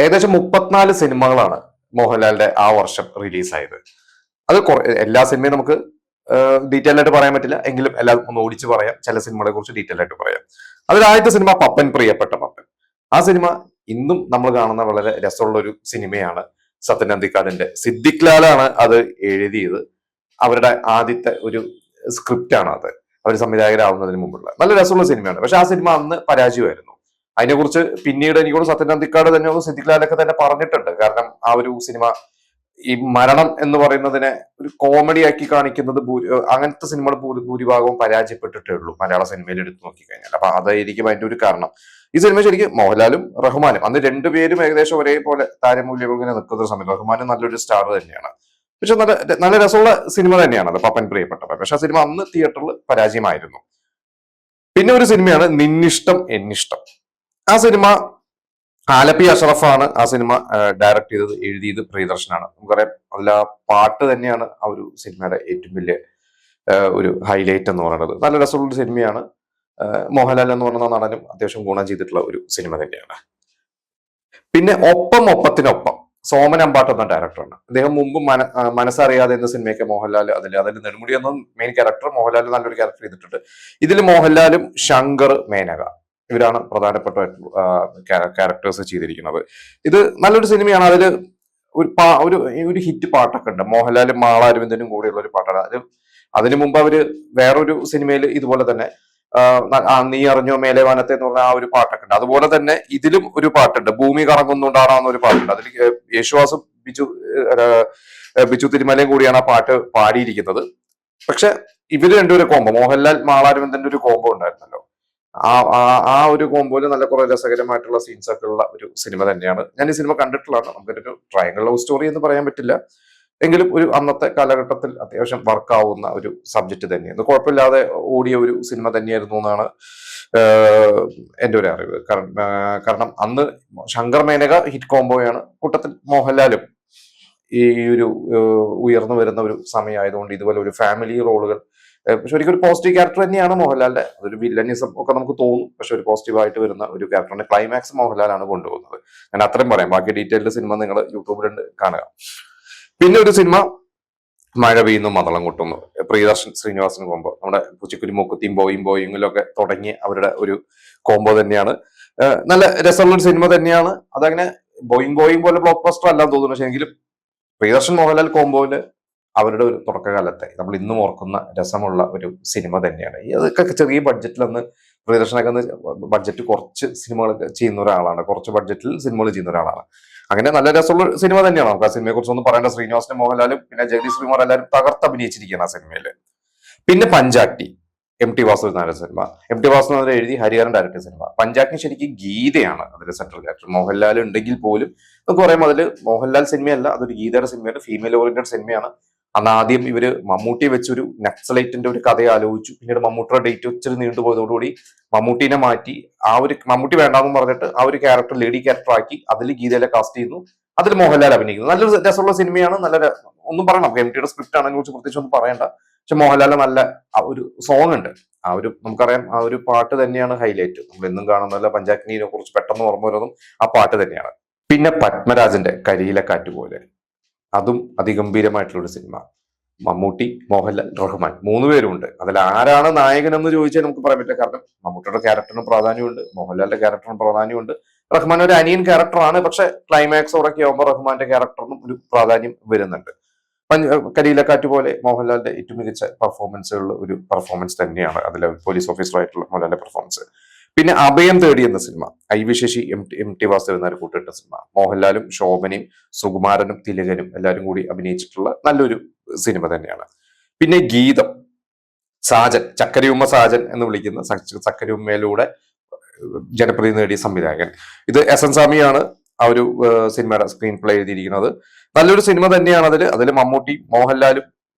ഏകദേശം 34 സിനിമകളാണ് മോഹൻലാലിന്റെ ആ വർഷം റിലീസായത്. അത് എല്ലാ സിനിമയും നമുക്ക് ഡീറ്റെയിൽ ആയിട്ട് പറയാൻ പറ്റില്ല, എങ്കിലും എല്ലാം ഒന്ന് ഓടിച്ച് പറയാം. ചില സിനിമകളെ കുറിച്ച് ഡീറ്റെയിൽ ആയിട്ട് പറയാം. അതിൽ ആദ്യത്തെ സിനിമ പപ്പൻ, പ്രിയപ്പെട്ട പപ്പൻ. ആ സിനിമ ഇന്നും നമ്മൾ കാണുന്ന വളരെ രസമുള്ള ഒരു സിനിമയാണ്. സത്യൻ അന്തിക്കാടിന്റെ, സിദ്ദിഖ് ലാലാണ് അത് എഴുതിയത്. അവരുടെ ആദ്യത്തെ ഒരു സ്ക്രിപ്റ്റ് ആണ് അത്, അവർ സംവിധായകരാവുന്നതിന് മുമ്പുള്ള. നല്ല രസമുള്ള സിനിമയാണ്. പക്ഷെ ആ സിനിമ അന്ന് പരാജയമായിരുന്നു. അതിനെക്കുറിച്ച് പിന്നീട് എനിക്ക് സത്യൻ അന്തിക്കാട് തന്നെ സിദ്ദിഖ് ലാലൊക്കെ തന്നെ പറഞ്ഞിട്ടുണ്ട്. കാരണം ആ ഒരു സിനിമ ഈ മരണം എന്ന് പറയുന്നതിനെ ഒരു കോമഡി ആക്കി കാണിക്കുന്നത് അങ്ങനത്തെ സിനിമകൾ ഭൂരിഭാഗവും പരാജയപ്പെട്ടിട്ടേ ഉള്ളൂ മലയാള സിനിമയിൽ എടുത്തു നോക്കിക്കഴിഞ്ഞാൽ. അപ്പൊ അതായിരിക്കും അതിന്റെ ഒരു കാരണം. ഈ സിനിമ ശരിക്കും മോഹൻലാലും റഹ്മാനും അന്ന് രണ്ടുപേരും ഏകദേശം ഒരേപോലെ താരമൂല്യം ഇങ്ങനെ നിൽക്കുന്ന സമയത്ത് റഹ്മാനും നല്ലൊരു സ്റ്റാർ തന്നെയാണ്. പക്ഷെ നല്ല നല്ല രസമുള്ള സിനിമ തന്നെയാണ് അത്, പപ്പൻ പ്രിയപ്പെട്ടവൻ. പക്ഷെ ആ സിനിമ അന്ന് തിയേറ്ററിൽ പരാജയമായിരുന്നു. പിന്നെ ഒരു സിനിമയാണ് നിന്നിഷ്ടം എന്നിഷ്ടം. ആ സിനിമ ആലപ്പി അഷറഫാണ് ആ സിനിമ ഡയറക്ട് ചെയ്തത്, എഴുതിയത് പ്രിയദർശനാണ്. നമുക്കറിയാം, അല്ല പാട്ട് തന്നെയാണ് ആ ഒരു സിനിമയുടെ ഏറ്റവും വലിയ ഒരു ഹൈലൈറ്റ് എന്ന് പറയുന്നത്. നല്ല രസമുള്ള സിനിമയാണ്. മോഹൻലാൽ എന്ന് പറയുന്ന നടനും അത്യാവശ്യം ഗുണം ചെയ്തിട്ടുള്ള ഒരു സിനിമ തന്നെയാണ്. പിന്നെ ഒപ്പം ഒപ്പത്തിനൊപ്പം, സോമൻ അമ്പാട്ട് എന്ന ഡയറക്ടറാണ്. അദ്ദേഹം മുമ്പ് മനസ്സറിയാതെ എന്ന സിനിമയൊക്കെ മോഹൻലാൽ അതിൽ നെടുമുടി എന്ന മെയിൻ ക്യാരക്ടർ മോഹൻലാൽ നല്ലൊരു ക്യാരക്ടർ ചെയ്തിട്ടുണ്ട്. ഇതിൽ മോഹൻലാലും ശങ്കർ, മേനക ഇവരാണ് പ്രധാനപ്പെട്ട ക്യാരക്ടേഴ്സ് ചെയ്തിരിക്കുന്നത്. ഇത് നല്ലൊരു സിനിമയാണ്. അതിൽ ഒരു ഹിറ്റ് പാട്ടൊക്കെ ഉണ്ട്. മോഹൻലാലും മാള അരവിന്ദനും കൂടെയുള്ള ഒരു പാട്ടാണ്. അതിനു മുമ്പ് അവര് വേറൊരു സിനിമയിൽ ഇതുപോലെ തന്നെ നീ അറിഞ്ഞോ മേലെ വാനത്തെ എന്ന് പറഞ്ഞ ആ ഒരു പാട്ടൊക്കെ ഉണ്ട്. അതുപോലെ തന്നെ ഇതിലും ഒരു പാട്ടുണ്ട്, ഭൂമി കറങ്ങുന്നുണ്ടാണോ എന്നൊരു പാട്ടുണ്ട്. അതിൽ യേശുദാസും ബിജു തിരുമലയും കൂടിയാണ് ആ പാട്ട് പാടിയിരിക്കുന്നത്. പക്ഷെ ഇവര് രണ്ടുപേരും കോംബോ, മോഹൻലാൽ മാളാരവിന്ദന്റെ ഒരു കോംബോ ഉണ്ടായിരുന്നല്ലോ. ആ ഒരു കോംബോയിൽ നല്ല കുറെ രസകരമായിട്ടുള്ള സീൻസ് ഒക്കെ ഉള്ള ഒരു സിനിമ തന്നെയാണ്. ഞാൻ ഈ സിനിമ കണ്ടിട്ടുള്ളതാണ്. നമുക്കൊരു ട്രയാങ്കിൾ ലവ് സ്റ്റോറി എന്ന് പറയാൻ പറ്റില്ല, എങ്കിലും ഒരു അന്നത്തെ കാലഘട്ടത്തിൽ അത്യാവശ്യം വർക്ക് ആവുന്ന ഒരു സബ്ജക്ട് തന്നെയാണ്. കുഴപ്പമില്ലാതെ ഓടിയ ഒരു സിനിമ തന്നെയായിരുന്നു എന്നാണ് എൻ്റെ ഒരു അറിവ്. കാരണം അന്ന് ശങ്കർ മേനക ഹിറ്റ് കോംബോയാണ്. കൂട്ടത്തിൽ മോഹൻലാലും ഈ ഒരു ഉയർന്നു വരുന്ന ഒരു സമയമായതുകൊണ്ട് ഇതുപോലെ ഒരു ഫാമിലി റോളുകൾ, പക്ഷെ ഒരിക്കലും ഒരു പോസിറ്റീവ് ക്യാരക്ടർ തന്നെയാണ് മോഹൻലാലിന്റെ. അതൊരു വില്ലനിസം ഒക്കെ നമുക്ക് തോന്നും, പക്ഷെ ഒരു പോസിറ്റീവ് ആയിട്ട് വരുന്ന ഒരു ക്യാരക്ടറിന്റെ ക്ലൈമാക്സ് മോഹൻലാലാണ് കൊണ്ടുപോകുന്നത്. ഞാൻ അത്രയും പറയാം. ബാക്കി ഡീറ്റെയിൽഡ് സിനിമ നിങ്ങൾ യൂട്യൂബിലുണ്ട്, കാണുക. പിന്നെ ഒരു സിനിമ മഴ പെയ്യുന്നു മതളം കൊട്ടുന്നു, പ്രിയദർശൻ ശ്രീനിവാസൻ കോംബോ. നമ്മുടെ പൂച്ചിക്കുരി മൂക്കുത്തിയും ബോയും ബോയിങ്ങിലൊക്കെ തുടങ്ങി അവരുടെ ഒരു കോംബോ തന്നെയാണ്. നല്ല രസമുള്ള ഒരു സിനിമ തന്നെയാണ്. അതങ്ങനെ ബോയിങ് പോലെ ബ്ലോക്ക് ബസ്റ്റർ അല്ലാന്ന് തോന്നുന്നു. പക്ഷെ എങ്കിലും പ്രിയദർശൻ മോഹൻലാൽ കോംബോയില് അവരുടെ ഒരു തുടക്കകാലത്തെ നമ്മൾ ഇന്നും ഓർക്കുന്ന രസമുള്ള ഒരു സിനിമ തന്നെയാണ്. അതൊക്കെ ചെറിയ ബഡ്ജറ്റിൽ അന്ന് പ്രിയദർശനൊക്കെ ബഡ്ജറ്റ് കുറച്ച് സിനിമകളൊക്കെ ചെയ്യുന്ന ഒരാളാണ്, കുറച്ച് ബഡ്ജറ്റിൽ സിനിമകൾ ചെയ്യുന്ന ഒരാളാണ്. അങ്ങനെ നല്ല രസമുള്ള സിനിമ തന്നെയാണ്. നമുക്ക് ആ സിനിമയെ കുറിച്ചൊന്നും പറയേണ്ട. ശ്രീനിവാസനും മോഹൻലാലും പിന്നെ ജഗദീഷ് ശ്രീകുമാർ എല്ലാവരും തകർത്ത് അഭിനയിച്ചിരിക്കുകയാണ് ആ സിനിമയില്. പിന്നെ പഞ്ചാട്ടി, MT Vasudevan cinema. MT Vasudevan എഴുതി ഹരിഹരൻ ഡയറക്ടർ സിനിമ. പഞ്ചാഗ്നി ശരിക്കും ഗീതയാണ് അതിന്റെ സെൻട്രൽ ക്യാരക്ടർ. മോഹൻലാൽ ഉണ്ടെങ്കിൽ പോലും നമുക്ക് പറയുമ്പോൾ അതിൽ മോഹൻലാൽ സിനിമയല്ല, അതൊരു ഗീതയുടെ സിനിമയാണ്, ഫീമെയിൽ ഓറിയന്റഡ് സിനിമയാണ്. അന്ന് ആദ്യം ഇവര് മമ്മൂട്ടി വെച്ചൊരു നക്സലൈറ്റിന്റെ ഒരു കഥ ആലോചിച്ചു. പിന്നീട് മമ്മൂട്ടിയുടെ ഡേറ്റ് വെച്ചൊരു നീണ്ടുപോയതോടുകൂടി മമ്മൂട്ടിനെ മാറ്റി മമ്മൂട്ടി വേണ്ടാന്ന് പറഞ്ഞിട്ട് ആ ഒരു ക്യാരക്ടർ ലേഡി ക്യാരക്ടർ ആക്കി അതിൽ ഗീതയിലെ കാസ്റ്റ് ചെയ്യുന്നു. അതിൽ മോഹൻലാൽ അഭിനയിക്കുന്നു. നല്ലൊരു രസമുള്ള സിനിമയാണ്. ഒന്നും പറയണം, MTയുടെ സ്ക്രിപ്റ്റ് ആണെങ്കിൽ കുറിച്ച് പ്രത്യേകിച്ച് ഒന്നും പറയണ്ട. പക്ഷെ മോഹൻലാലിന് നല്ല ഒരു സോങ് ഉണ്ട്. നമുക്കറിയാം, ആ ഒരു പാട്ട് തന്നെയാണ് ഹൈലൈറ്റ്. നമ്മൾ എന്നും കാണുന്നതല്ല, പഞ്ചാഗ്നിയെ കുറിച്ച് പെട്ടെന്ന് ഓർമ്മ വരുന്നതും ആ പാട്ട് തന്നെയാണ്. പിന്നെ പത്മരാജന്റെ കരിയിലെ കാറ്റ് പോലെ, അതും അതിഗംഭീരമായിട്ടുള്ള ഒരു സിനിമ. മമ്മൂട്ടി, മോഹൻലാൽ, റഹ്മാൻ 3 പേരുണ്ട്. അതിൽ ആരാണ് നായകൻ എന്ന് ചോദിച്ചാൽ നമുക്ക് പറയാൻ പറ്റില്ല. കാരണം മമ്മൂട്ടിയുടെ ക്യാരക്ടറിന് പ്രാധാന്യമുണ്ട്, മോഹൻലാലിന്റെ ക്യാരക്ടറിന് പ്രാധാന്യമുണ്ട്. റഹ്മാൻ ഒരു അനിയൻ ക്യാരക്ടറാണ്. പക്ഷെ ക്ലൈമാക്സോടൊക്കെ ആകുമ്പോൾ റഹ്മാന്റെ ക്യാരക്ടറിനും ഒരു പ്രാധാന്യം വരുന്നുണ്ട്. കരിയിലക്കാറ്റ് പോലെ മോഹൻലാലിന്റെ ഏറ്റവും മികച്ച പെർഫോമൻസുകളിൽ ഒരു പെർഫോമൻസ് തന്നെയാണ് അതിലെ പോലീസ് ഓഫീസറായിട്ടുള്ള മോഹൻലാലിന്റെ പെർഫോമൻസ്. പിന്നെ അഭയം തേടി എന്ന സിനിമ, IV ശശി, MT വാസുദേവൻ കൂട്ടിട്ട സിനിമ. മോഹൻലാലും ശോഭനയും സുകുമാരനും തിലകനും എല്ലാവരും കൂടി അഭിനയിച്ചിട്ടുള്ള നല്ലൊരു സിനിമ തന്നെയാണ്. പിന്നെ ഗീതം, സാജൻ, ചക്കരയുമ്മ സാജൻ എന്ന് വിളിക്കുന്ന ചക്കരയുമ്മയിലൂടെ ജനപ്രീതി നേടിയ സംവിധായകൻ. ഇത് SN സ്വാമിയാണ് ആ ഒരു സിനിമയുടെ സ്ക്രീൻ പ്ലേ എഴുതിയിരിക്കുന്നത്. നല്ലൊരു സിനിമ തന്നെയാണ്. അതിൽ മമ്മൂട്ടി, മോഹൻലാലും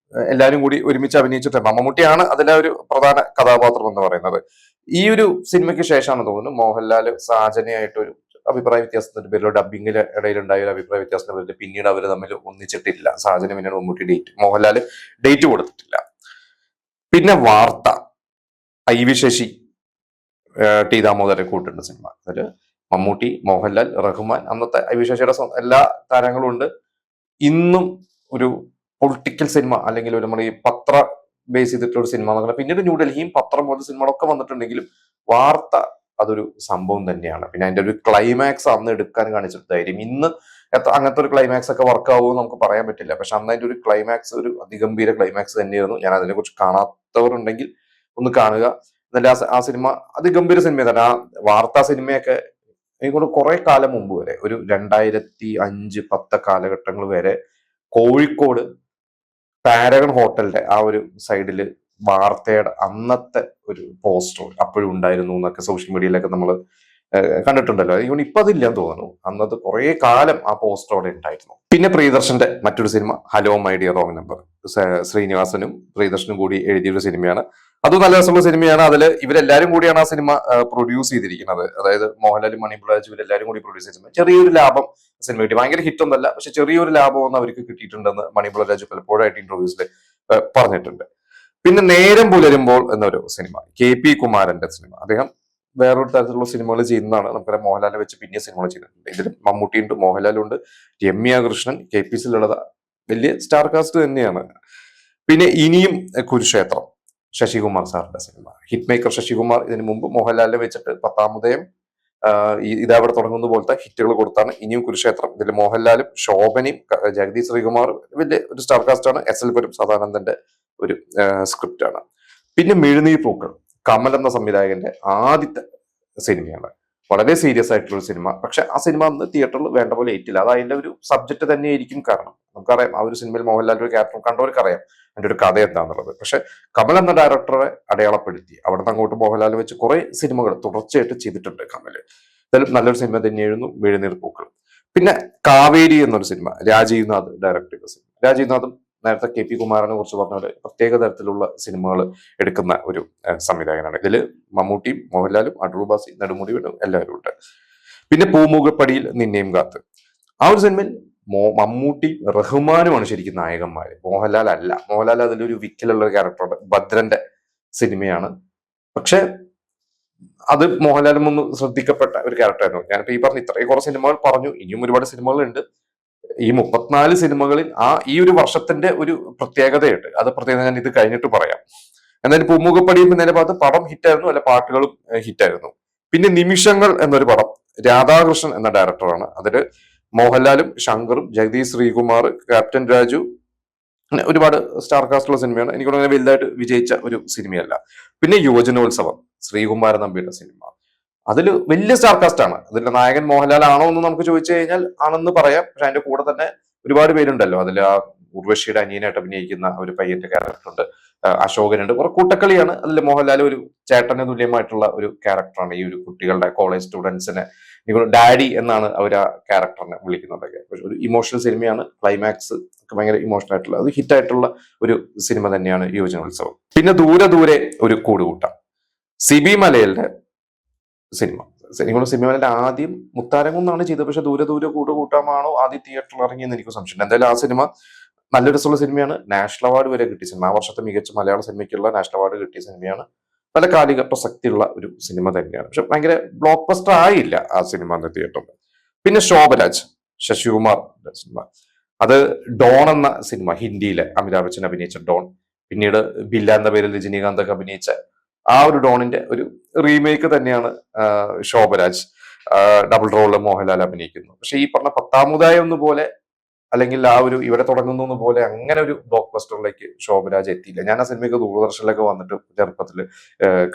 എല്ലാവരും കൂടി ഒരുമിച്ച് അഭിനയിച്ചിട്ടുണ്ട്. മമ്മൂട്ടിയാണ് അതിലെ ഒരു പ്രധാന കഥാപാത്രം എന്ന് പറയുന്നത്. ഈ ഒരു സിനിമയ്ക്ക് ശേഷമാണ് തോന്നുന്നു മോഹൻലാൽ സാജനയായിട്ട് ഒരു അഭിപ്രായ വ്യത്യാസത്തിന്റെ പേരിലോ ഡബിങ്ങിന് ഇടയിലുണ്ടായ ഒരു അഭിപ്രായ വ്യത്യാസത്തിന്റെ പേരിൽ പിന്നീട് അവർ തമ്മിൽ ഒന്നിച്ചിട്ടില്ല. സാജന പിന്നീട് മമ്മൂട്ടി മോഹൻലാൽ ഡേറ്റ് കൊടുത്തിട്ടില്ല. പിന്നെ വാർത്ത, IV ശശി, T ദാമോദരൻ കൂട്ടുന്ന സിനിമ. അതില് മമ്മൂട്ടി, മോഹൻലാൽ, റഹ്മാൻ, അന്നത്തെ ഐവിശേഷിയുടെ എല്ലാ താരങ്ങളും ഉണ്ട്. ഇന്നും ഒരു പൊളിറ്റിക്കൽ സിനിമ അല്ലെങ്കിൽ ഒരു നമ്മുടെ ഈ പത്ര ബേസ് ചെയ്തിട്ടുള്ള ഒരു സിനിമ എന്ന് പറഞ്ഞാൽ പിന്നീട് ന്യൂഡൽഹിയും പത്രം പോലത്തെ സിനിമകളൊക്കെ വന്നിട്ടുണ്ടെങ്കിലും വാർത്ത അതൊരു സംഭവം തന്നെയാണ്. പിന്നെ അതിന്റെ ഒരു ക്ലൈമാക്സ് അന്ന് എടുക്കാൻ കാണിച്ചിട്ട് ധൈര്യം ഇന്ന് അങ്ങനത്തെ ഒരു ക്ലൈമാക്സ് ഒക്കെ വർക്ക് ആവുമെന്ന് നമുക്ക് പറയാൻ പറ്റില്ല. പക്ഷെ അന്ന് അതിന്റെ ഒരു ക്ലൈമാക്സ് ഒരു അതിഗംഭീര ക്ലൈമാക്സ് തന്നെയായിരുന്നു. ഞാൻ അതിനെ കുറിച്ച് കാണാത്തവരുണ്ടെങ്കിൽ ഒന്ന് കാണുക. എന്നാലും ആ സിനിമ അതിഗംഭീര സിനിമ തന്നെ. ആ വാർത്താ സിനിമയൊക്കെ എനിക്കൊണ്ട് കുറെ കാലം മുമ്പ് വരെ ഒരു 2005-10 കാലഘട്ടങ്ങൾ വരെ കോഴിക്കോട് പാരഗൺ ഹോട്ടലിന്റെ ആ ഒരു സൈഡില് വാർത്തയുടെ അന്നത്തെ ഒരു പോസ്റ്റർ അപ്പോഴും ഉണ്ടായിരുന്നു എന്നൊക്കെ സോഷ്യൽ മീഡിയയിലൊക്കെ നമ്മൾ കണ്ടിട്ടുണ്ടല്ലോ. അതുകൊണ്ട് ഇപ്പൊ അതില്ലാന്ന് തോന്നുന്നു. അന്നത് കുറെ കാലം ആ പോസ്റ്റർ അവിടെ ഉണ്ടായിരുന്നു. പിന്നെ പ്രിയദർശന്റെ മറ്റൊരു സിനിമ hello my dear wrong number, ശ്രീനിവാസനും പ്രിയദർശനും കൂടി എഴുതിയൊരു സിനിമയാണ്. അതും നല്ല രസമുള്ള സിനിമയാണ്. അതിൽ ഇവരെല്ലാരും കൂടിയാണ് ആ സിനിമ പ്രൊഡ്യൂസ് ചെയ്തിരിക്കുന്നത്. അതായത് മോഹൻലാലും മണിബുളാജും ഇവരെല്ലാരും കൂടി പ്രൊഡ്യൂസ് ചെയ്ത സിനിമ. ചെറിയൊരു ലാഭം സിനിമ കിട്ടി. ഭയങ്കര ഹിറ്റ് ഒന്നല്ല, പക്ഷെ ചെറിയൊരു ലാഭമൊന്നും അവർക്ക് കിട്ടിയിട്ടുണ്ടെന്ന് മണിബുളരാജു പലപ്പോഴായിട്ട് ഇന്റർവ്യൂസിൽ പറഞ്ഞിട്ടുണ്ട്. പിന്നെ നേരം പുലരുമ്പോൾ എന്നൊരു സിനിമ, KP കുമാരന്റെ സിനിമ. അദ്ദേഹം വേറൊരു തരത്തിലുള്ള സിനിമകൾ ചെയ്യുന്നതാണ്. നമുക്കറിയാം മോഹൻലാലിനെ വെച്ച് പിന്നെ സിനിമകൾ ചെയ്തിട്ടുണ്ട്. ഇതിൽ മമ്മൂട്ടിയുണ്ട്, മോഹൻലാലുണ്ട്, രമ്യ കൃഷ്ണൻ, KP ലളിത, വലിയ സ്റ്റാർ കാസ്റ്റ് തന്നെയാണ്. പിന്നെ ഇനിയും കുരുക്ഷേത്രം, ശശികുമാർ സാറിന്റെ സിനിമ. ഹിറ്റ് മേക്കർ ശശികുമാർ ഇതിനു മുമ്പ് മോഹൻലാലിനെ വെച്ചിട്ട് 10-ാം ഉദയം ഇതവിടെ തുടങ്ങുന്ന പോലത്തെ ഹിറ്റുകൾ കൊടുത്താണ്. ഇനിയും കുരുക്ഷേത്രം. ഇതിൽ മോഹൻലാലും ശോഭനയും ജഗദീഷ് ശ്രീകുമാർ വലിയ ഒരു സ്റ്റാർ കാസ്റ്റ് ആണ്. SL പുരം സദാനന്ദന്റെ ഒരു സ്ക്രിപ്റ്റ് ആണ്. പിന്നെ മിഴുനീർ പൂക്കൾ, കമൽ എന്ന സംവിധായകന്റെ ആദ്യത്തെ സിനിമയാണ്. വളരെ സീരിയസ് ആയിട്ടുള്ള ഒരു സിനിമ. പക്ഷെ ആ സിനിമ അന്ന് തിയേറ്ററിൽ വേണ്ട പോലെ ഏറ്റില്ല. അത് അതിന്റെ ഒരു സബ്ജക്ട് തന്നെയായിരിക്കും. കാരണം നമുക്കറിയാം ആ ഒരു സിനിമയിൽ മോഹൻലാലിന്റെ ഒരു ക്യാരക്ടർ കണ്ടവർക്ക് അറിയാം അതിന്റെ ഒരു കഥ എന്താണെന്നുള്ളത്. പക്ഷെ കമൽ എന്ന ഡയറക്ടറെ അടയാളപ്പെടുത്തി അവിടെ നിന്ന് അങ്ങോട്ട് മോഹൻലാൽ വെച്ച് കുറെ സിനിമകൾ തുടർച്ചയായിട്ട് ചെയ്തിട്ടുണ്ട് കമൽ. എന്തായാലും നല്ലൊരു സിനിമ തന്നെയായിരുന്നു മിഴുനീർ പൂക്കൾ. പിന്നെ കാവേരി എന്നൊരു സിനിമ, രാജീവ് നാഥ് ഡയറക്ട് ചെയ്ത സിനിമ. രാജീവ് നാഥും നേരത്തെ KP കുമാരനെ കുറിച്ച് പറഞ്ഞ പോലെ പ്രത്യേക തരത്തിലുള്ള സിനിമകൾ എടുക്കുന്ന ഒരു സംവിധായകനാണ്. ഇതിൽ മമ്മൂട്ടിയും മോഹൻലാലും അടൂർ ബാസി, നെടുമുടി വേണു എല്ലാവരും ഉണ്ട്. പിന്നെ പൂമുഖപ്പടിയിൽ നിന്നെയും കാത്ത്, ആ ഒരു സിനിമയിൽ മമ്മൂട്ടി റഹ്മാനുമാണ് ശരിക്കും നായകന്മാര്, മോഹൻലാൽ അല്ല. മോഹൻലാൽ അതിലൊരു വിക്കലുള്ള ഒരു ക്യാരക്ടറുണ്ട്, ഭദ്രന്റെ സിനിമയാണ്. പക്ഷെ അത് മോഹൻലാലും ഒന്ന് ശ്രദ്ധിക്കപ്പെട്ട ഒരു ക്യാരക്ടറായിരുന്നു. ഞാനിപ്പോ ഈ പറഞ്ഞ ഇത്രയും കുറേ സിനിമകൾ പറഞ്ഞു, ഇനിയും ഒരുപാട് സിനിമകളുണ്ട്. ഈ 34 സിനിമകളിൽ ഈ ഒരു വർഷത്തിന്റെ ഒരു പ്രത്യേകതയുണ്ട്. അത് പ്രത്യേകത ഞാൻ ഇത് കഴിഞ്ഞിട്ട് പറയാം. എന്നാലും പൂമുഖപ്പടിയും പിന്നേ ഭാഗത്ത് പടം ഹിറ്റായിരുന്നു, അല്ല പാട്ടുകളും ഹിറ്റായിരുന്നു. പിന്നെ നിമിഷങ്ങൾ എന്നൊരു പടം, രാധാകൃഷ്ണൻ എന്ന ഡയറക്ടറാണ്. അതില് മോഹൻലാലും ശങ്കറും ജഗദീഷ് ശ്രീകുമാർ, ക്യാപ്റ്റൻ രാജു, ഒരുപാട് സ്റ്റാർ കാസ്റ്റുള്ള സിനിമയാണ്. എനിക്കൊന്നും അങ്ങനെ വലുതായിട്ട് വിജയിച്ച ഒരു സിനിമയല്ല. പിന്നെ യുവജനോത്സവം, ശ്രീകുമാരൻ നമ്പിയുടെ സിനിമ. അതിൽ വലിയ സ്റ്റാർ കാസ്റ്റ് ആണ്. അതിന്റെ നായകൻ മോഹൻലാൽ ആണോ എന്ന് നമുക്ക് ചോദിച്ചു കഴിഞ്ഞാൽ ആണെന്ന് പറയാം. പക്ഷെ അതിന്റെ കൂടെ തന്നെ ഒരുപാട് പേരുണ്ടല്ലോ. അതിൽ ആ ഉർവശിയുടെ അനിയനായിട്ട് അഭിനയിക്കുന്ന ഒരു പയ്യന്റെ ക്യാരക്ടറുണ്ട്, അശോകനുണ്ട്. കുറെ കൂട്ടക്കളിയാണ്. അതിൽ മോഹൻലാൽ ഒരു ചേട്ടന് തുല്യമായിട്ടുള്ള ഒരു ക്യാരക്ടറാണ്. ഈ ഒരു കുട്ടികളുടെ കോളേജ് സ്റ്റുഡൻസിനെ ഡാഡി എന്നാണ് അവർ ആ ക്യാരക്ടറിനെ വിളിക്കുന്നതൊക്കെ. ഒരു ഇമോഷണൽ സിനിമയാണ്. ക്ലൈമാക്സ് ഒക്കെ ഭയങ്കര ഇമോഷണൽ ആയിട്ടുള്ള അത് ഹിറ്റായിട്ടുള്ള ഒരു സിനിമ തന്നെയാണ് യുവജനോത്സവം. പിന്നെ ദൂരെ ദൂരെ ഒരു കൂടുകൂട്ടം, സിബി മലയലിന്റെ സിനിമ. സിനിമയുടെ ആദ്യം മുത്താരംകുന്നാണ് ചെയ്തത്. പക്ഷെ ദൂരെ ദൂരെ കൂടുകൂട്ടാമാണോ ആദ്യം തിയേറ്ററിൽ ഇറങ്ങിയെന്ന് എനിക്ക് സംശയമുണ്ട്. എന്തായാലും ആ സിനിമ നല്ല രസമുള്ള സിനിമയാണ്. നാഷണൽ അവാർഡ് വരെ കിട്ടിയ സിനിമ. ആ വർഷത്തെ മികച്ച മലയാള സിനിമയ്ക്കുള്ള നാഷണൽ അവാർഡ് കിട്ടിയ സിനിമയാണ്. പല കാലിക പ്രസക്തിയുള്ള ഒരു സിനിമ തന്നെയാണ്. പക്ഷെ ഭയങ്കര ബ്ലോക്ക് ബസ്റ്റർ ആയില്ല ആ സിനിമ അന്ന് തിയേറ്ററിൽ. പിന്നെ ശോഭരാജ്, ശശികുമാറിന്റെ സിനിമ, അത് ഡോൺ എന്ന സിനിമ, ഹിന്ദിയിലെ അമിതാഭ് ബച്ചൻ അഭിനയിച്ച ഡോൺ. പിന്നീട് ബില്ല എന്ന പേരിൽ രജനീകാന്ത് ഒക്കെ അഭിനയിച്ച ആ ഒരു ഡോണിന്റെ ഒരു റീമേക്ക് തന്നെയാണ് ശോഭരാജ്. ഡബിൾ റോളിൽ മോഹൻലാൽ അഭിനയിക്കുന്നു. പക്ഷെ ഈ പറഞ്ഞ 10-ാം ഉദയം പോലെ അല്ലെങ്കിൽ ആ ഒരു ഇവിടെ തുടങ്ങുന്ന പോലെ അങ്ങനെ ഒരു ബ്ലോക്ക് ബസ്റ്ററിലേക്ക് ശോഭരാജ് എത്തിയില്ല. ഞാൻ ആ സിനിമയ്ക്ക് ദൂരദർശനിലൊക്കെ വന്നിട്ട് ചെറുപ്പത്തിൽ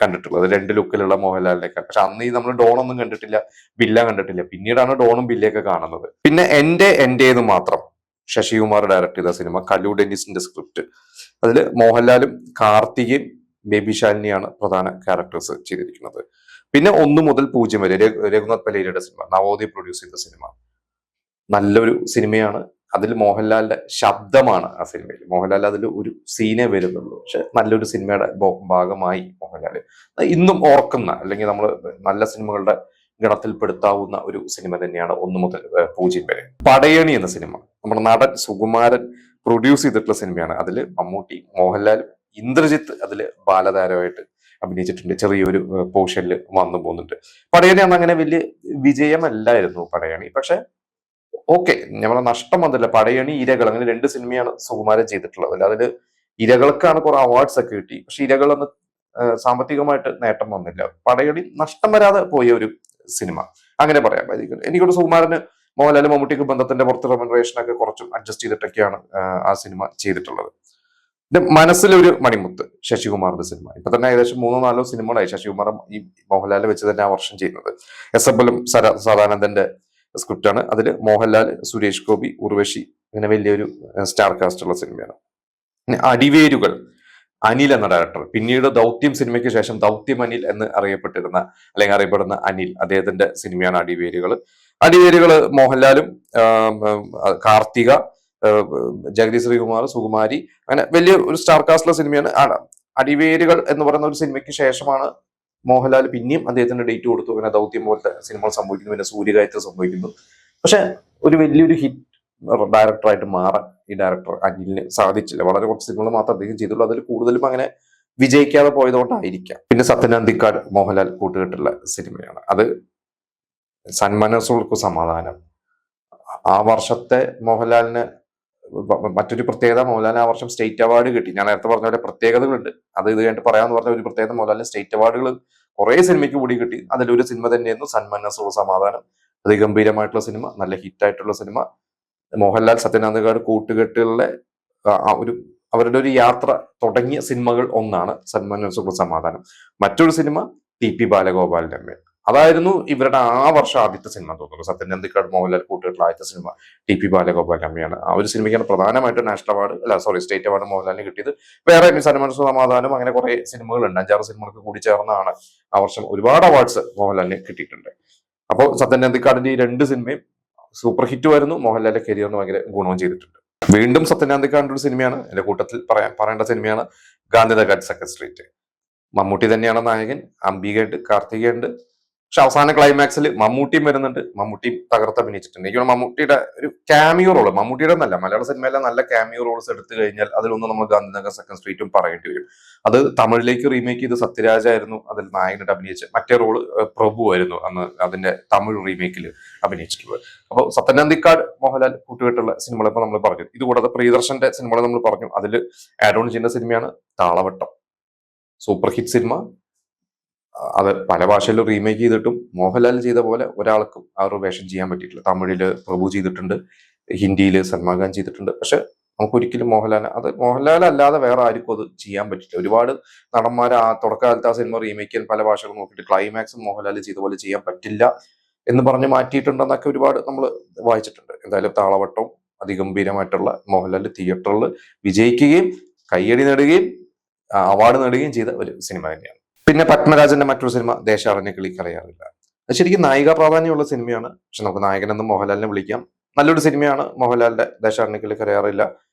കണ്ടിട്ടുള്ളത് 2 ലുക്കിലുള്ള മോഹൻലാലിനൊക്കെ. പക്ഷെ അന്ന് ഈ നമ്മൾ ഡോണൊന്നും കണ്ടിട്ടില്ല, ബില്ല കണ്ടിട്ടില്ല. പിന്നീടാണ് ഡോണും ബില്ലയൊക്കെ കാണുന്നത്. പിന്നെ എന്റേത് മാത്രം, ശശികുമാർ ഡയറക്ട് ചെയ്ത സിനിമ, കല്ലു ഡെന്നിസിന്റെ സ്ക്രിപ്റ്റ്. അതിൽ മോഹൻലാലും കാർത്തികയും ബേബി ശാലിനിയാണ് പ്രധാന ക്യാരക്ടേഴ്സ് ചെയ്തിരിക്കുന്നത്. പിന്നെ 1 മുതൽ 0 വരെ രഘുനാഥ് പലേരിയുടെ സിനിമ, നവോദയ പ്രൊഡ്യൂസ് ചെയ്ത സിനിമ. നല്ലൊരു സിനിമയാണ്. അതിൽ മോഹൻലാലിന്റെ ശബ്ദമാണ് ആ സിനിമയിൽ. മോഹൻലാൽ അതിൽ ഒരു സീനേ വരുന്നുള്ളൂ. പക്ഷെ നല്ലൊരു സിനിമയുടെ ഭാഗമായി മോഹൻലാല് ഇന്നും ഓർക്കുന്ന, അല്ലെങ്കിൽ നമ്മൾ നല്ല സിനിമകളുടെ ഗണത്തിൽപ്പെടുത്താവുന്ന ഒരു സിനിമ തന്നെയാണ് 1 മുതൽ 0 വരെ. പടയണി എന്ന സിനിമ നമ്മുടെ നടൻ സുകുമാരൻ പ്രൊഡ്യൂസ് ചെയ്തിട്ടുള്ള സിനിമയാണ്. അതിൽ മമ്മൂട്ടി, മോഹൻലാൽ, ഇന്ദ്രജിത്ത് അതിൽ ബാലതാരമായിട്ട് അഭിനയിച്ചിട്ടുണ്ട്, ചെറിയൊരു പോർഷനിൽ വന്നു പോകുന്നുണ്ട്. പടയണി അന്ന് അങ്ങനെ വലിയ വിജയമല്ലായിരുന്നു പടയണി, പക്ഷെ ഓക്കെ, നമ്മളെ നഷ്ടം വന്നില്ല. പടയണി, ഇരകൾ, അങ്ങനെ 2 സിനിമയാണ് സുകുമാരൻ ചെയ്തിട്ടുള്ളത്. അതിൽ ഇരകൾക്കാണ് കുറെ അവാർഡ്സ് ഒക്കെ കിട്ടി, പക്ഷെ ഇരകളൊന്ന് സാമ്പത്തികമായിട്ട് നേട്ടം വന്നില്ല. പടയണി നഷ്ടം വരാതെ പോയ ഒരു സിനിമ, അങ്ങനെ പറയാം. എനിക്കൊരു സുകുമാരന് മോഹൻലാൽ മമ്മൂട്ടിക്ക് ബന്ധത്തിന്റെ പുറത്ത് റെമുനറേഷനൊക്കെ കുറച്ചും അഡ്ജസ്റ്റ് ചെയ്തിട്ടൊക്കെയാണ് ആ സിനിമ ചെയ്തിട്ടുള്ളത്. എന്റെ മനസ്സിലൊരു മണിമുത്ത്, ശശികുമാറിന്റെ സിനിമ. ഇപ്പൊ തന്നെ ഏകദേശം 3-4 സിനിമകളായി ശശികുമാറും ഈ മോഹൻലാലിനെ വെച്ച് തന്നെ ആ വർഷം ചെയ്യുന്നത്. SFL സദാനന്ദന്റെ സ്ക്രിപ്റ്റാണ്. അതിൽ മോഹൻലാൽ, സുരേഷ് ഗോപി, ഉർവശി, അങ്ങനെ വലിയൊരു സ്റ്റാർ കാസ്റ്റ് ഉള്ള സിനിമയാണ്. അടിവേരുകൾ, അനിൽ എന്ന ഡയറക്ടർ, പിന്നീട് ദൗത്യം സിനിമയ്ക്ക് ശേഷം ദൗത്യം അനിൽ എന്ന് അറിയപ്പെട്ടിരുന്ന അല്ലെങ്കിൽ അറിയപ്പെടുന്ന അനിൽ, അദ്ദേഹത്തിന്റെ സിനിമയാണ് അടിവേരുകൾ. അടിവേരുകൾ മോഹൻലാലും കാർത്തിക, ജഗദീഷ് ശ്രീകുമാർ, സുകുമാരി, അങ്ങനെ വലിയ ഒരു സ്റ്റാർ കാസ്റ്റുള്ള സിനിമയാണ്. അടിവേരുകൾ എന്ന് പറയുന്ന ഒരു സിനിമയ്ക്ക് ശേഷമാണ് മോഹൻലാൽ പിന്നെയും അദ്ദേഹത്തിന്റെ ഡേറ്റ് കൊടുത്തു. പിന്നെ ദൗത്യം പോലത്തെ സിനിമകൾ സംഭവിക്കുന്നു, പിന്നെ സൂര്യഗായത്രി സംഭവിക്കുന്നു. പക്ഷെ ഒരു വലിയൊരു ഹിറ്റ് ഡയറക്ടറായിട്ട് മാറാൻ ഈ ഡയറക്ടർ അനിലിന് സാധിച്ചില്ല. വളരെ കുറച്ച് സിനിമകൾ മാത്രം അദ്ദേഹം ചെയ്തുള്ളൂ. അതിൽ കൂടുതലും അങ്ങനെ വിജയിക്കാതെ പോയതുകൊണ്ടായിരിക്കാം. പിന്നെ സത്യനന്ദിക്കാട് മോഹൻലാൽ കൂട്ടുകെട്ടുള്ള സിനിമയാണ്. അത് സന്മനസ്സുകൾക്ക് സമാധാനം. ആ വർഷത്തെ മോഹൻലാലിന് മറ്റൊരു പ്രത്യേകത, മോഹൻലാലിന് ആ വർഷം സ്റ്റേറ്റ് അവാർഡ് കിട്ടി. ഞാൻ നേരത്തെ പറഞ്ഞ പോലെ പ്രത്യേകതകളുണ്ട്, അത് ഇത് കഴിഞ്ഞിട്ട് പറയാമെന്ന് പറഞ്ഞ ഒരു പ്രത്യേകത, മോഹൻലാലിന് സ്റ്റേറ്റ് അവാർഡുകൾ കുറെ സിനിമയ്ക്ക് കൂടി കിട്ടി. അതിലൊരു സിനിമ തന്നെയായിരുന്നു സന്മനസ്സുകൾ സമാധാനം. അതിഗംഭീരമായിട്ടുള്ള സിനിമ, നല്ല ഹിറ്റായിട്ടുള്ള സിനിമ. മോഹൻലാൽ സത്യനന്ദിക്കാട് കൂട്ടുകെട്ടുകളിലെ അവരുടെ ഒരു യാത്ര തുടങ്ങിയ സിനിമകൾ ഒന്നാണ് സന്മനസ്സുകൾ സമാധാനം. മറ്റൊരു സിനിമ TP ബാലഗോപാലിന്റെ അമ്മ. അതായിരുന്നു ഇവരുടെ ആ വർഷം ആദ്യത്തെ സിനിമ തോന്നുന്നു. സത്യനന്ദിക്കാട് മോഹൻലാൽ കൂട്ടുകെട്ടുള്ള ആദ്യത്തെ സിനിമ TP ബാലഗോപാലിന്റെ അമ്മയാണ്. ആ ഒരു സിനിമയ്ക്കാണ് പ്രധാനമായിട്ട് നാഷണൽ അവാർഡ് സ്റ്റേറ്റ് അവാർഡ് മോഹൻലാലിന് കിട്ടിയത്. വേറെ സന്മനസ്സുകൾ സമാധാനം, അങ്ങനെ കുറെ സിനിമകളുണ്ട്. 5-6 സിനിമകൾക്ക് കൂടി ചേർന്നാണ് ആ വർഷം ഒരുപാട് അവാർഡ്സ് മോഹൻലാലിന് കിട്ടിയിട്ടുണ്ട്. അപ്പോൾ സത്യനന്ദിക്കാടിന്റെ ഈ 2 സിനിമയും സൂപ്പർ ഹിറ്റ് വരുന്നു, മോഹൻലാലിന്റെ കരിയറിന് ഭയങ്കര ഗുണവും ചെയ്തിട്ടുണ്ട്. വീണ്ടും സത്യനന്ദിക്കാടിന്റെ ഒരു സിനിമയാണ് എന്റെ കൂട്ടത്തിൽ പറയേണ്ട സിനിമയാണ് ഗാന്ധിനഗർ സെക്കൻഡ് സ്ട്രീറ്റ്. മമ്മൂട്ടി തന്നെയാണ് നായകൻ, അംബികയുണ്ട്, കാർത്തികയുണ്ട്. പക്ഷെ അവസാന ക്ലൈമാക്സിൽ മമ്മൂട്ടിയും വരുന്നുണ്ട്. മമ്മൂട്ടിയും തകർത്ത് അഭിനയിച്ചിട്ടുണ്ട്. എനിക്ക് മമ്മൂട്ടിയുടെ ഒരു ക്യാമിയോ റോള്, മമ്മൂട്ടിയുടെ നല്ല മലയാള സിനിമയിലെ നല്ല ക്യാമിയോ റോൾസ് എടുത്തു കഴിഞ്ഞാൽ അതിലൊന്നും നമ്മൾ ഗാന്ധിനഗർ സെക്കൻഡ് സ്ട്രീറ്റും പറയേണ്ടി വരും. അത് തമിഴിലേക്ക് റീമേക്ക് ചെയ്ത് സത്യരാജായിരുന്നു അതിൽ നായകനായിട്ട് അഭിനയിച്ചത്. മറ്റേ റോള് പ്രഭു ആയിരുന്നു അന്ന് അതിന്റെ തമിഴ് റീമേക്കിൽ അഭിനയിച്ചിട്ടുള്ളത്. അപ്പോൾ സത്യനന്ദിക്കാട് മോഹൻലാൽ കൂട്ടുകെട്ടുള്ള സിനിമകൾ ഇപ്പൊ നമ്മൾ പറഞ്ഞു. ഇതുകൂടാതെ പ്രിയദർശന്റെ സിനിമകൾ നമ്മൾ പറഞ്ഞു. അതിൽ ആഡ് ഓൺ ചെയ്യുന്ന സിനിമയാണ് താളവട്ടം, സൂപ്പർ ഹിറ്റ് സിനിമ. അത് പല ഭാഷയിലും റീമേക്ക് ചെയ്തിട്ടും മോഹൻലാൽ ചെയ്ത പോലെ ഒരാൾക്കും ആ ഒരു വേഷം ചെയ്യാൻ പറ്റിയിട്ടില്ല. തമിഴില് പ്രഭു ചെയ്തിട്ടുണ്ട്, ഹിന്ദിയില് സൽമാൻ ഖാൻ ചെയ്തിട്ടുണ്ട്. പക്ഷെ നമുക്കൊരിക്കലും മോഹൻലാൽ അല്ലാതെ വേറെ ആർക്കും അത് ചെയ്യാൻ പറ്റില്ല. ഒരുപാട് നടന്മാർ ആ തുടക്കകാലത്ത് ആ സിനിമ റീമേക്ക് ചെയ്യാൻ പല ഭാഷകൾ നോക്കിയിട്ട് ക്ലൈമാക്സും മോഹൻലാൽ ചെയ്ത പോലെ ചെയ്യാൻ പറ്റില്ല എന്ന് പറഞ്ഞ് മാറ്റിയിട്ടുണ്ടെന്നൊക്കെ ഒരുപാട് നമ്മൾ വായിച്ചിട്ടുണ്ട്. എന്തായാലും താളവട്ടവും അതിഗംഭീരമായിട്ടുള്ള മോഹൻലാൽ തിയേറ്ററിൽ വിജയിക്കുകയും കയ്യടി നേടുകയും അവാർഡ് നേടുകയും ചെയ്ത ഒരു സിനിമ തന്നെയാണ്. പിന്നെ പത്മരാജന്റെ മറ്റൊരു സിനിമ ദേശാടന കിളി കരയാറില്ല. അത് ശരിക്കും നായിക പ്രാധാന്യമുള്ള സിനിമയാണ്. പക്ഷെ നമുക്ക് നായകനെന്ന് മോഹൻലാലിനെ വിളിക്കാം. നല്ലൊരു സിനിമയാണ് മോഹൻലാലിന്റെ ദേശാടന കിളി കരയാറില്ല.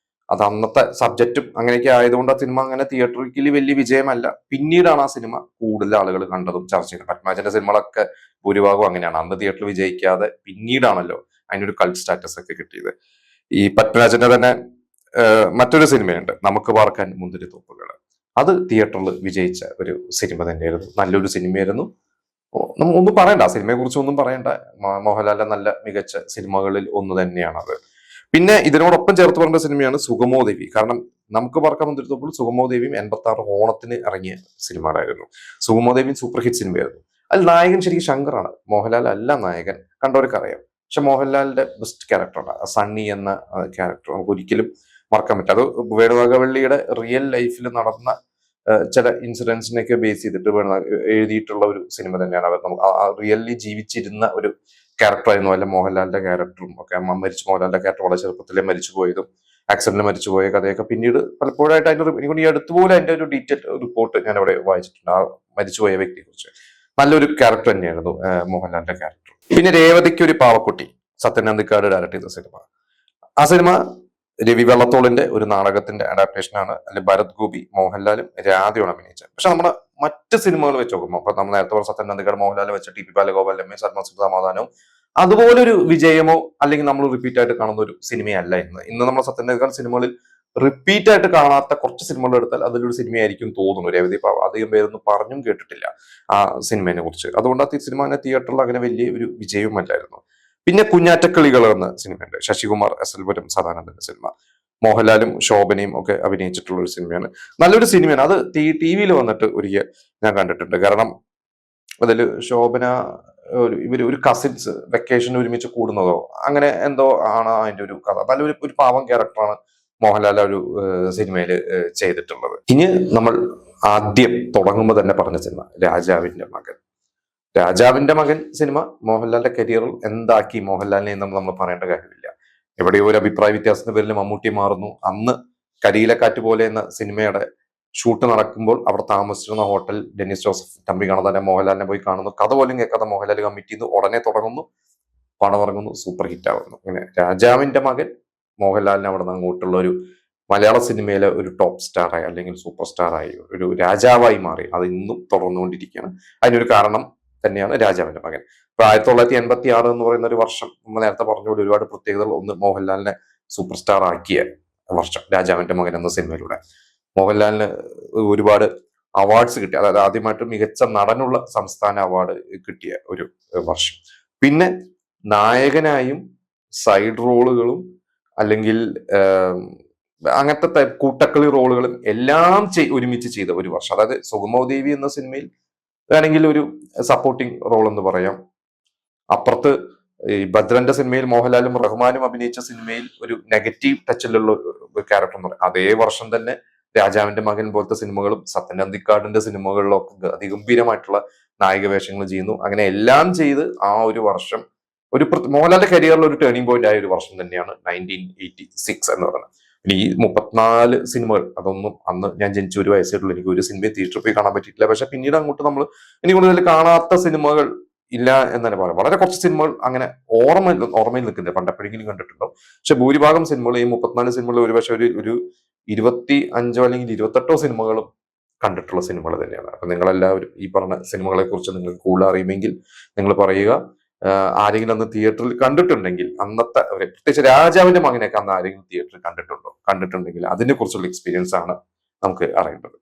അത് അന്നത്തെ സബ്ജക്റ്റും അങ്ങനെയൊക്കെ ആയതുകൊണ്ട് ആ സിനിമ അങ്ങനെ തിയേറ്ററിൽ വലിയ വിജയമല്ല. പിന്നീടാണ് ആ സിനിമ കൂടുതൽ ആളുകൾ കണ്ടതും ചർച്ച ചെയ്തത്. പത്മരാജന്റെ സിനിമകളൊക്കെ ഭൂരിഭാഗവും അങ്ങനെയാണ്. അന്ന് തിയേറ്ററിൽ വിജയിക്കാതെ പിന്നീടാണല്ലോ അതിനൊരു കൾട്ട് സ്റ്റാറ്റസ് ഒക്കെ കിട്ടിയത്. ഈ പത്മരാജന്റെ തന്നെ മറ്റൊരു സിനിമയുണ്ട്, നമുക്ക് പാർക്കാൻ മുന്തിരിത്തോപ്പുകൾ. അത് തിയേറ്ററിൽ വിജയിച്ച ഒരു സിനിമ തന്നെയായിരുന്നു. നല്ലൊരു സിനിമയായിരുന്നു. ഒന്നും പറയണ്ട, ആ സിനിമയെ കുറിച്ച് ഒന്നും പറയണ്ട. മോഹൻലാലിന്റെ നല്ല മികച്ച സിനിമകളിൽ ഒന്ന് തന്നെയാണ് അത്. പിന്നെ ഇതിനോടൊപ്പം ചേർത്ത് പറഞ്ഞ സിനിമയാണ് സുഗമോ ദേവി. കാരണം നമുക്ക് പറക്കാൻ വന്നിരുന്നപ്പോൾ സുഗമോ ദേവിയും 86 ഓണത്തിന് ഇറങ്ങിയ സിനിമകളായിരുന്നു. സുഗമോ ദേവിയും സൂപ്പർ ഹിറ്റ് സിനിമയായിരുന്നു. അതിൽ നായകൻ ശരിക്കും ശങ്കറാണ്, മോഹൻലാൽ അല്ല നായകൻ. കണ്ടവർക്ക് അറിയാം. പക്ഷെ മോഹൻലാലിന്റെ ബെസ്റ്റ് ക്യാരക്ടറാണ് സണ്ണി എന്ന ക്യാരക്ടർ. നമുക്ക് ഒരിക്കലും മറക്കാൻ പറ്റില്ല. അത് വേണുനാഗവള്ളിയുടെ റിയൽ ലൈഫിൽ നടന്ന ചില ഇൻസിഡൻസിനെയൊക്കെ ബേസ് ചെയ്തിട്ട് എഴുതിയിട്ടുള്ള ഒരു സിനിമ തന്നെയാണ്. അവർ നമുക്ക് റിയലി ജീവിച്ചിരുന്ന ഒരു ക്യാരക്ടറായിരുന്നു. അല്ല മോഹൻലാലിന്റെ ക്യാരക്ടറും ഒക്കെ. മോഹൻലാലിന്റെ ക്യാരക്ടർ വളരെ ചെറുപ്പത്തിലെ മരിച്ചുപോയതും ആക്സിഡന്റിൽ മരിച്ചുപോയ കഥയൊക്കെ പിന്നീട് പലപ്പോഴായിട്ട് എനിക്ക് ഈ അടുത്തുപോലെ അതിന്റെ ഒരു ഡീറ്റെയിൽ റിപ്പോർട്ട് ഞാൻ അവിടെ വായിച്ചിട്ടുണ്ട് ആ മരിച്ചുപോയ വ്യക്തിയെ കുറിച്ച്. നല്ലൊരു ക്യാരക്ടർ തന്നെയായിരുന്നു മോഹൻലാലിന്റെ ക്യാരക്ടർ. പിന്നെ രേവതിക്ക് ഒരു പാവക്കുട്ടി, സത്യനന്ദിക്കാട് ഡയറക്ട് ചെയ്ത സിനിമ. ആ സിനിമ രവി വെള്ളത്തോളിന്റെ ഒരു നാടകത്തിന്റെ അഡാപ്റ്റേഷൻ ആണ്. അതിൽ ഭരത് ഗോപി, മോഹൻലാലും രാധയാണ് അഭിനയിച്ചത്. പക്ഷെ നമ്മുടെ മറ്റ് സിനിമകൾ വെച്ച് നോക്കുമ്പോൾ, അപ്പൊ നമ്മൾ നേരത്തെ പറഞ്ഞ സത്യനന്ദിക്കാട് മോഹൻലാൽ വെച്ച TP ബാലഗോപാലിന്റെ സന്മനസ്സുകൾ സമാധാനവും അതുപോലൊരു വിജയമോ അല്ലെങ്കിൽ നമ്മൾ റിപ്പീറ്റ് ആയിട്ട് കാണുന്ന ഒരു സിനിമയല്ല ഇന്ന്. നമ്മൾ സത്യനന്ദിക്കാട് സിനിമകളിൽ റിപ്പീറ്റ് ആയിട്ട് കാണാത്ത കുറച്ച് സിനിമകൾ എടുത്താൽ അതിലൊരു സിനിമയായിരിക്കും തോന്നുന്നു. രേവതി അധികം പേരൊന്നും പറഞ്ഞും കേട്ടിട്ടില്ല ആ സിനിമയെ കുറിച്ച്. അതുകൊണ്ട് ആ സിനിമ അങ്ങനെ തിയേറ്ററിൽ അങ്ങനെ വലിയ ഒരു വിജയവുമല്ലായിരുന്നു. പിന്നെ കുഞ്ഞാറ്റക്കിളികൾ എന്ന സിനിമയുണ്ട്, ശശികുമാർ എസ് എൽ പുരം സദാനന്ദന്റെ സിനിമ. മോഹൻലാലും ശോഭനയും ഒക്കെ അഭിനയിച്ചിട്ടുള്ള ഒരു സിനിമയാണ്. നല്ലൊരു സിനിമയാണ്. അത് ടി വിയിൽ വന്നിട്ട് ഒരിക്കൽ ഞാൻ കണ്ടിട്ടുണ്ട്. കാരണം അതിൽ ശോഭന ഇവര് ഒരു കസിൻസ് വെക്കേഷൻ ഒരുമിച്ച് കൂടുന്നതോ അങ്ങനെ എന്തോ ആണ് അതിന്റെ ഒരു കഥ. നല്ലൊരു പാവം ക്യാരക്ടറാണ് മോഹൻലാൽ ഒരു സിനിമയിൽ ചെയ്തിട്ടുള്ളത്. ഇനി നമ്മൾ ആദ്യം തുടങ്ങുമ്പോൾ തന്നെ പറഞ്ഞ സിനിമ രാജാവിന്റെ മകൻ. രാജാവിന്റെ മകൻ സിനിമ മോഹൻലാലിന്റെ കരിയറിൽ എന്താക്കി മോഹൻലാലിനെ നമ്മൾ പറയേണ്ട കാര്യമില്ല. എവിടെയോ ഒരു അഭിപ്രായ വ്യത്യാസത്തിന്റെ പേരിൽ മമ്മൂട്ടി മാറുന്നു. അന്ന് കരിയിലക്കാറ്റ് പോലെ എന്ന സിനിമയുടെ ഷൂട്ട് നടക്കുമ്പോൾ അവിടെ താമസിച്ചിരുന്ന ഹോട്ടൽ ഡെന്നിസ് ജോസഫ് തമ്പി കാണാതെ മോഹൻലാലിനെ പോയി കാണുന്നു. കഥ പോലും കേൾക്കാതെ മോഹൻലാൽ കമ്മിറ്റ് ചെയ്യുന്നു. ഉടനെ തുടങ്ങുന്നു, പണം ഇറങ്ങുന്നു, സൂപ്പർ ഹിറ്റ് ആവുന്നു. ഇങ്ങനെ രാജാവിന്റെ മകൻ മോഹൻലാലിന് അവിടെ നിന്ന് അങ്ങോട്ടുള്ള ഒരു മലയാള സിനിമയിലെ ഒരു ടോപ്പ് സ്റ്റാറായി അല്ലെങ്കിൽ സൂപ്പർ സ്റ്റാറായി ഒരു രാജാവായി മാറി. അത് ഇന്നും തുടർന്നുകൊണ്ടിരിക്കുകയാണ്. അതിനൊരു കാരണം തന്നെയാണ് രാജാവിന്റെ മകൻ. ഇപ്പൊ 1986 എന്ന് പറയുന്ന ഒരു വർഷം നമ്മൾ നേരത്തെ പറഞ്ഞുകൊണ്ട് ഒരുപാട് പ്രത്യേകതകൾ. ഒന്ന്, മോഹൻലാലിനെ സൂപ്പർ സ്റ്റാർ ആക്കിയ വർഷം രാജാവിന്റെ മകൻ എന്ന സിനിമയിലൂടെ മോഹൻലാലിന് ഒരുപാട് അവാർഡ്സ് കിട്ടി. അതായത് ആദ്യമായിട്ട് മികച്ച നടനുള്ള സംസ്ഥാന അവാർഡ് കിട്ടിയ ഒരു വർഷം. പിന്നെ നായകനായും സൈഡ് റോളുകളും അല്ലെങ്കിൽ അങ്ങനത്തെ കൂട്ടക്കളി റോളുകളും എല്ലാം ഒരുമിച്ച് ചെയ്ത ഒരു വർഷം. അതായത് സുഗമോദേവി എന്ന സിനിമയിൽ വേണമെങ്കിൽ ഒരു സപ്പോർട്ടിങ് റോൾ എന്ന് പറയാം. അപ്പുറത്ത് ഈ ഭദ്രന്റെ സിനിമയിൽ മോഹൻലാലും റഹ്മാനും അഭിനയിച്ച സിനിമയിൽ ഒരു നെഗറ്റീവ് ടച്ചിലുള്ള ഒരു ക്യാരക്ടർ എന്ന് പറയും. അതേ വർഷം തന്നെ രാജാവിന്റെ മകൻ പോലത്തെ സിനിമകളും സത്യൻ അന്തിക്കാടിന്റെ സിനിമകളിലൊക്കെ അതിഗംഭീരമായിട്ടുള്ള നായിക വേഷങ്ങൾ ചെയ്യുന്നു. അങ്ങനെ എല്ലാം ചെയ്ത് ആ ഒരു വർഷം ഒരു മോഹൻലാലിന്റെ കരിയറിൽ ഒരു ടേണിംഗ് പോയിന്റ് ആയ ഒരു വർഷം തന്നെയാണ് 1986 എന്ന് പറയുന്നത്. പിന്നെ ഈ 34 സിനിമകൾ, അതൊന്നും അന്ന് ഞാൻ ജനിച്ച ഒരു വയസ്സായിട്ടുള്ളൂ. എനിക്ക് ഒരു സിനിമയെ തിയേറ്ററിൽ പോയി കാണാൻ പറ്റിയിട്ടില്ല. പക്ഷെ പിന്നീട് അങ്ങോട്ട് നമ്മൾ എനിക്ക് കൂടുതൽ കാണാത്ത സിനിമകൾ ഇല്ല എന്ന് തന്നെ പറയാം. വളരെ കുറച്ച് സിനിമകൾ അങ്ങനെ ഓർമ്മയിൽ നിൽക്കുന്നില്ല. പണ്ടെപ്പോഴെങ്കിലും കണ്ടിട്ടുണ്ടാവും. പക്ഷെ ഭൂരിഭാഗം സിനിമകൾ, ഈ 34 സിനിമകൾ ഒരുപക്ഷെ ഒരു 25 അല്ലെങ്കിൽ 28 സിനിമകളും കണ്ടിട്ടുള്ള സിനിമകൾ തന്നെയാണ്. അപ്പൊ നിങ്ങളെല്ലാവരും ഈ പറഞ്ഞ സിനിമകളെ കുറിച്ച് നിങ്ങൾക്ക് കൂടുതൽ അറിയുമെങ്കിൽ നിങ്ങൾ പറയുക. ആരെങ്കിലും അന്ന് തിയേറ്ററിൽ കണ്ടിട്ടുണ്ടെങ്കിൽ, അന്നത്തെ പ്രത്യേകിച്ച് രാജാവിന്റെ മകനൊക്കെ അന്ന് ആരെങ്കിലും തിയേറ്ററിൽ കണ്ടിട്ടുണ്ടെങ്കിൽ അതിനെ കുറിച്ചുള്ള എക്സ്പീരിയൻസ് ആണ് നമുക്ക് അറിയേണ്ടത്.